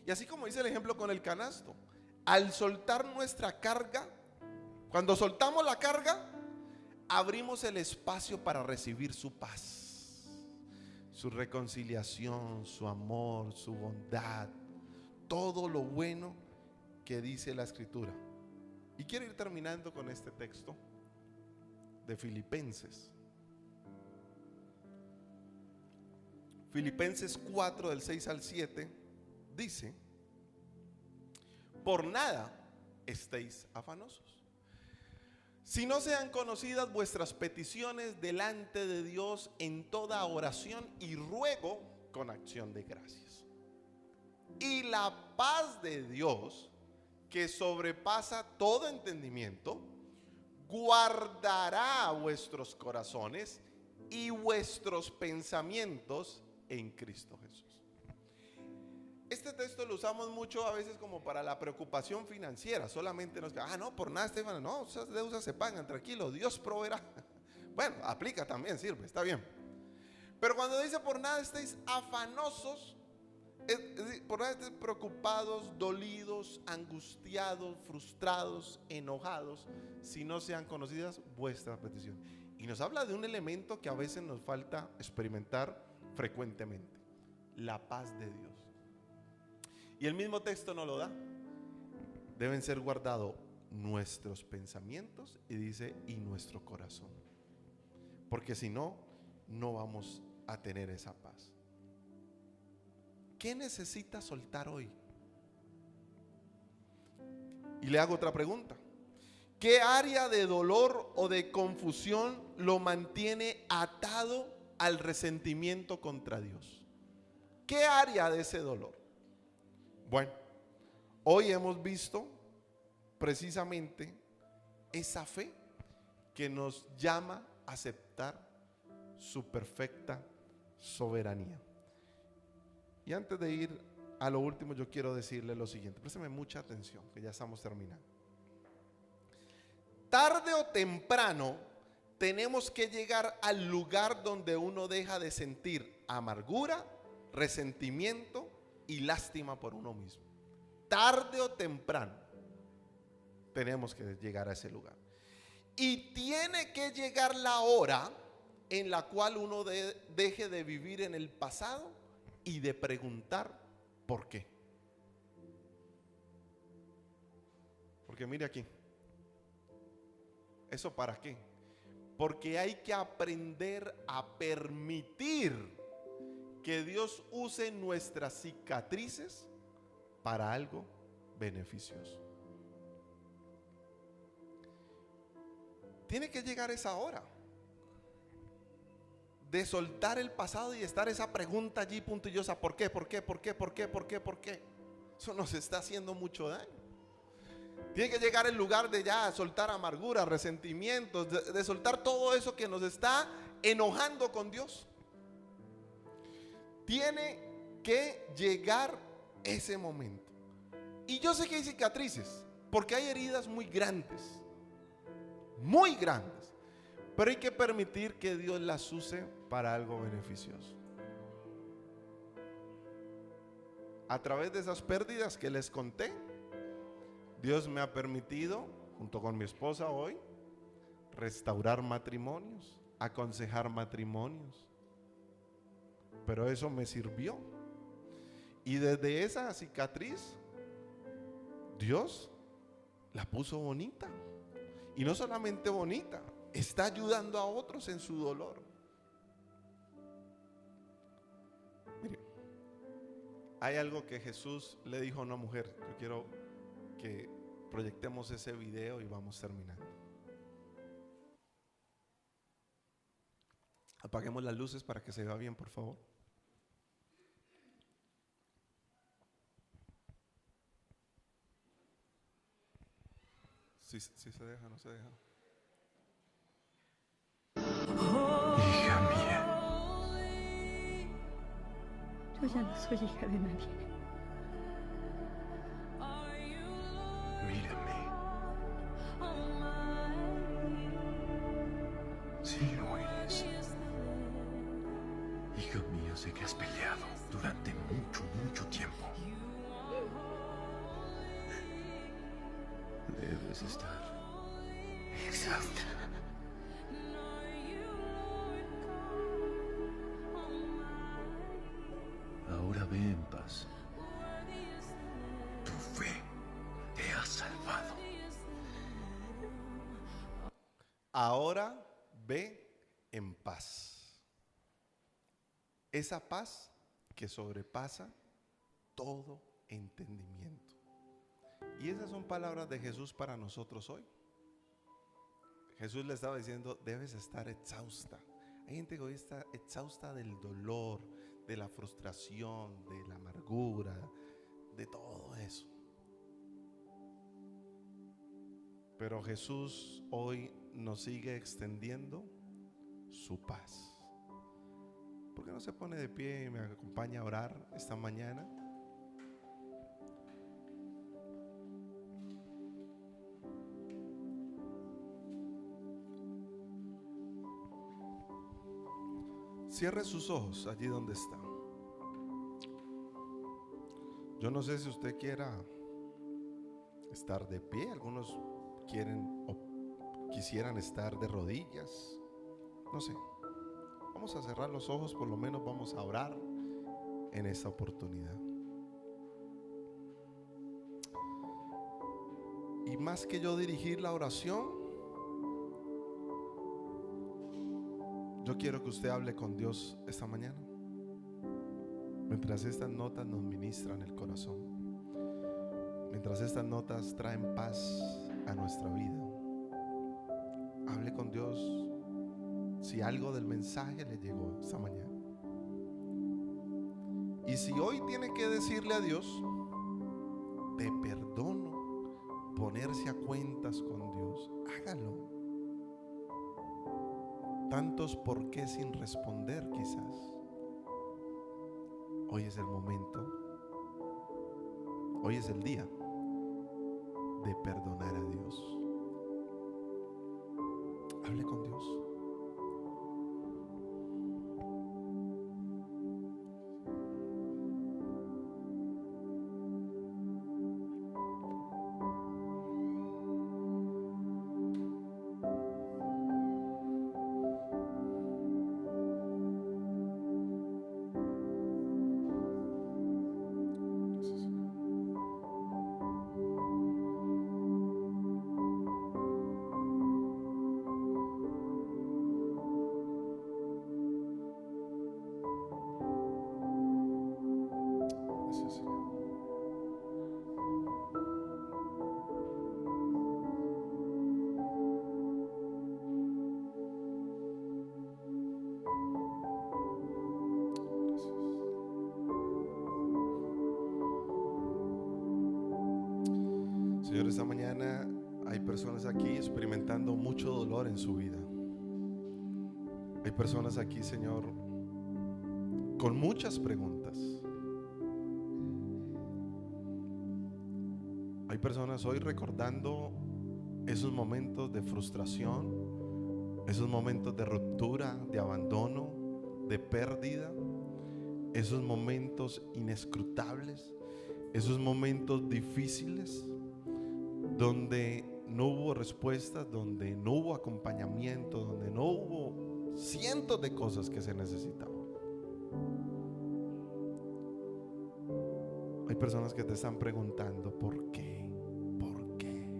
Y así como dice el ejemplo con el canasto, al soltar nuestra carga, cuando soltamos la carga, abrimos el espacio para recibir su paz, su reconciliación, su amor, su bondad, todo lo bueno que dice la Escritura. Y quiero ir terminando con este texto de Filipenses. Filipenses 4 del 6 al 7 dice: por nada estéis afanosos, si no sean conocidas vuestras peticiones delante de Dios en toda oración y ruego con acción de gracias. Y la paz de Dios, que sobrepasa todo entendimiento, guardará vuestros corazones y vuestros pensamientos en Cristo Jesús. Este texto lo usamos mucho a veces como para la preocupación financiera. Solamente nos queda: no, por nada, Estefano, no, esas deudas se pagan, tranquilo, Dios proveerá. Bueno, aplica también, sirve, está bien. Pero cuando dice: por nada estéis afanosos, por nada estéis preocupados, dolidos, angustiados, frustrados, enojados, si no sean conocidas vuestras peticiones. Y nos habla de un elemento que a veces nos falta experimentar frecuentemente: la paz de Dios. Y el mismo texto nos lo da. Deben ser guardados nuestros pensamientos, y dice: y nuestro corazón, porque si no, no vamos a tener esa paz. ¿Qué necesitas soltar hoy? Y le hago otra pregunta: ¿Qué área de dolor o de confusión lo mantiene atado al resentimiento contra Dios? ¿Qué área de ese dolor? Bueno, hoy hemos visto precisamente esa fe que nos llama a aceptar su perfecta soberanía. Y antes de ir a lo último, yo quiero decirle lo siguiente. Préstame mucha atención, que ya estamos terminando. Tarde o temprano tenemos que llegar al lugar donde uno deja de sentir amargura, resentimiento y lástima por uno mismo. Tarde o temprano tenemos que llegar a ese lugar. Y tiene que llegar la hora en la cual uno deje de vivir en el pasado y de preguntar por qué. Porque mire aquí, ¿eso para qué? Porque hay que aprender a permitir que Dios use nuestras cicatrices para algo beneficioso. Tiene que llegar esa hora de soltar el pasado y estar esa pregunta allí puntillosa: ¿por qué? ¿Por qué? ¿Por qué? ¿Por qué? ¿Por qué? ¿Por qué? Eso nos está haciendo mucho daño. Tiene que llegar el lugar de ya soltar amargura, resentimientos, de soltar todo eso que nos está enojando con Dios. Tiene que llegar ese momento. Y yo sé que hay cicatrices, porque hay heridas muy grandes, pero hay que permitir que Dios las use para algo beneficioso. A través de esas pérdidas que les conté, Dios me ha permitido, junto con mi esposa hoy, restaurar matrimonios, aconsejar matrimonios. Pero eso me sirvió. Y desde esa cicatriz, Dios la puso bonita. Y no solamente bonita, está ayudando a otros en su dolor. Mire, hay algo que Jesús le dijo a una mujer. Yo quiero que proyectemos ese video y vamos terminando. Apaguemos las luces para que se vea bien, por favor. Si se deja, no se deja. Hija mía. Yo ya no soy hija de nadie. Mírame. Sí lo eres. Hija mía, sé que has peleado durante mucho, mucho tiempo. Debes estar exhausta. Ahora ve en paz. Tu fe te ha salvado. Ahora ve en paz. Esa paz que sobrepasa todo entendimiento. Y esas son palabras de Jesús para nosotros hoy. Jesús le estaba diciendo: debes estar exhausta. Hay gente que hoy está exhausta del dolor, de la frustración, de la amargura, de todo eso. Pero Jesús hoy nos sigue extendiendo su paz. ¿Por qué no se pone de pie y me acompaña a orar esta mañana? Cierre sus ojos allí donde está. Yo no sé si usted quiera estar de pie. Algunos quieren o quisieran estar de rodillas. No sé. Vamos a cerrar los ojos, por lo menos vamos a orar en esta oportunidad. Y más que yo dirigir la oración, yo quiero que usted hable con Dios esta mañana, mientras estas notas nos ministran el corazón, mientras estas notas traen paz a nuestra vida. Dios si algo del mensaje le llegó esta mañana. Y si hoy tiene que decirle a Dios, te perdono, ponerse a cuentas con Dios, hágalo. Tantos por qué sin responder quizás. Hoy es el momento, hoy es el día de perdonar a Dios. Hable con Dios. Gracias, Señor. Señor, esta mañana hay personas aquí experimentando mucho dolor en su vida. Hay personas aquí, Señor, con muchas preguntas. Hay personas hoy recordando esos momentos de frustración, esos momentos de ruptura, de abandono, de pérdida, esos momentos inescrutables, esos momentos difíciles donde no hubo respuestas, donde no hubo acompañamiento, donde no hubo cientos de cosas que se necesitaban. Hay personas que te están preguntando ¿por qué? ¿Por qué?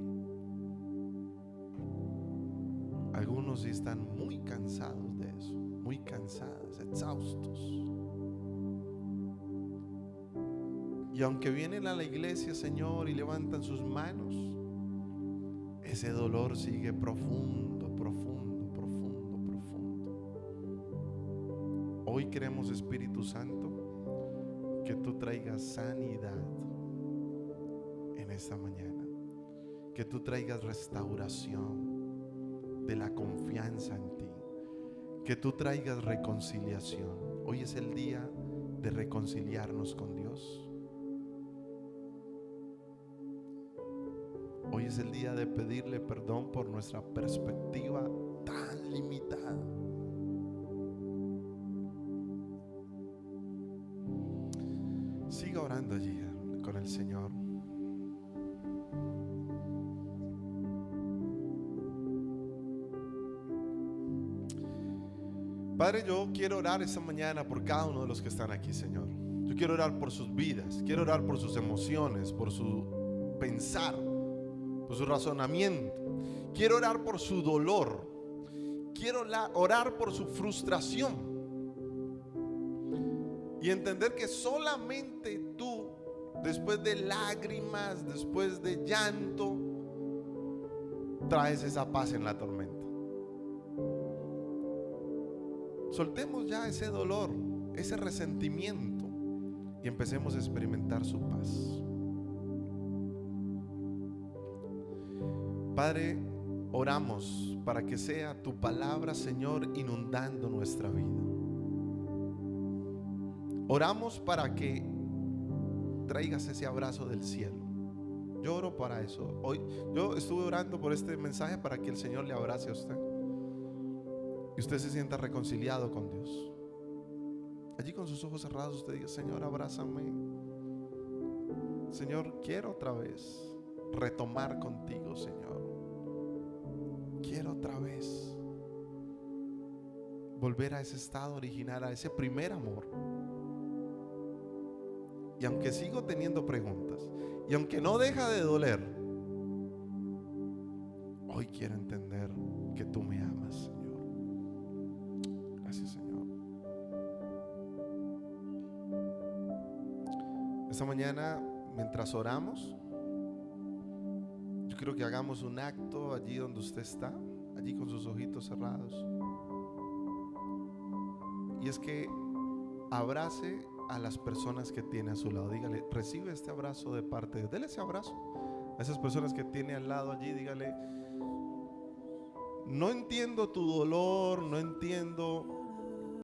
Algunos sí están muy cansados de eso, muy cansados, exhaustos. Y aunque vienen a la iglesia, Señor, y levantan sus manos, ese dolor sigue profundo, profundo, profundo, profundo. Hoy queremos, Espíritu Santo, que tú traigas sanidad en esta mañana, que tú traigas restauración de la confianza en ti, que tú traigas reconciliación. Hoy es el día de reconciliarnos con Dios. Hoy es el día de pedirle perdón por nuestra perspectiva tan limitada. Siga orando allí con el Señor. Padre, yo quiero orar esta mañana por cada uno de los que están aquí, Señor. Yo quiero orar por sus vidas, quiero orar por sus emociones, por su pensar, por su razonamiento. Quiero orar por su dolor. Quiero orar por su frustración. Y entender que solamente tú, después de lágrimas, después de llanto, traes esa paz en la tormenta. Soltemos ya ese dolor, ese resentimiento, y empecemos a experimentar su paz. Padre, oramos para que sea tu palabra, Señor, inundando nuestra vida. Oramos para que traigas ese abrazo del cielo. Yo oro para eso. Hoy yo estuve orando por este mensaje para que el Señor le abrace a usted y usted se sienta reconciliado con Dios. Allí con sus ojos cerrados usted diga: Señor, abrázame. Señor, quiero otra vez retomar contigo, Señor. Quiero otra vez volver a ese estado original, a ese primer amor. Y aunque sigo teniendo preguntas, y aunque no deja de doler, hoy quiero entender que tú me amas, Señor. Gracias, Señor. Esta mañana, mientras oramos, yo quiero que hagamos un acto allí donde usted está, allí con sus ojitos cerrados. Y es que abrace a las personas que tiene a su lado. Dígale, recibe este abrazo de parte de Dios. Dele ese abrazo a esas personas que tiene al lado allí. Dígale, no entiendo tu dolor, no entiendo